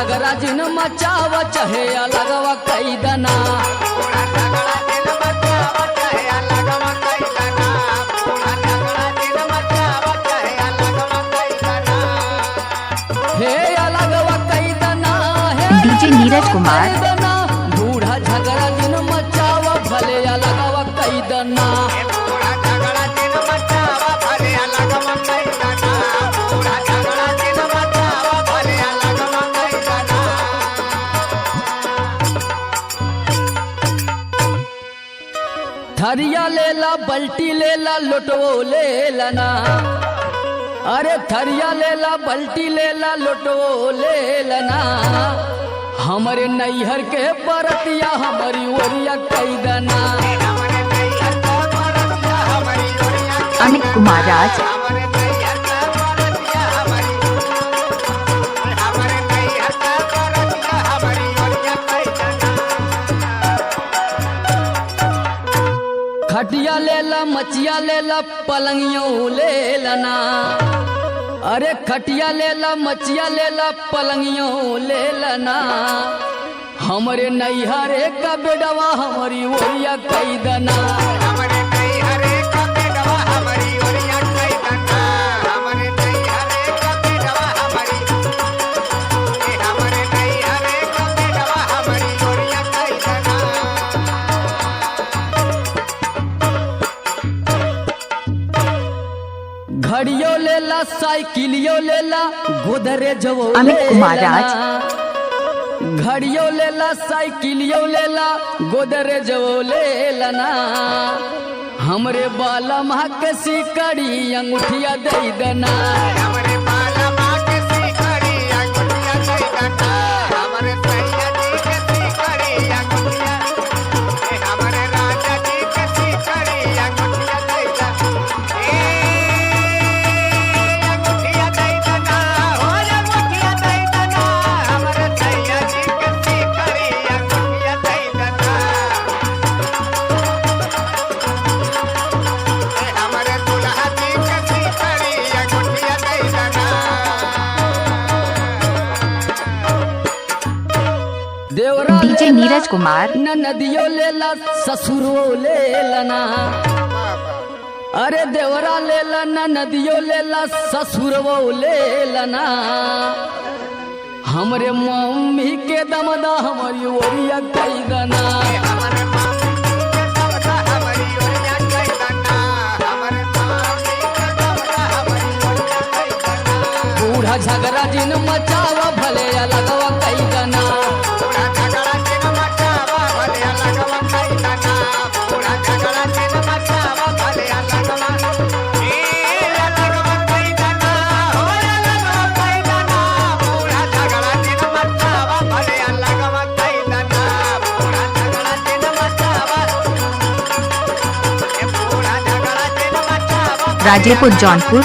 झगड़ा जिन मचाव चाहे अलगवा कई दना। हे अलगवा कई दना, हे डीजे नीरज कुमार। बूढ़ा झगड़ा जिन मचाव भले अलगवा कई दना। थरिया लेला बल्टी लेला लोटवो लेला ना। अरे थरिया लेला बल्टी लेला लोटवो लेला ना। हमरे नैहर के परतिया हमारी ओरिया कई दना। अमित कुमार राज। खटिया लेला मचिया लेला पलंगियों लेला ना। अरे खटिया लेला मचिया लेला पलंगियों लेला ना। हमरे नैहरे का बेडवा हमारी ओरिया कई दना। घड़ियो लेला साइकिलियो लेला गोदरेजवो अमित कुमार राज। घड़ियो लेला साइकिलियो लेला गोदरेजवो लेला ना। हमरे बाला माँ के सिकड़ी अंगूठिया दई दना। डीजे नीरज कुमार। न नदियो लेला ससुरो लेला ना। अरे देवरा लेला न नदियो लेला ससुरवो लेला ना। हमरे मम्मी के दमदा हमारी ओरिया कई दना। बूढ़ा झगड़ा जिन मचावा भले अलगवा कई दना। राजेपुर जौनपुर।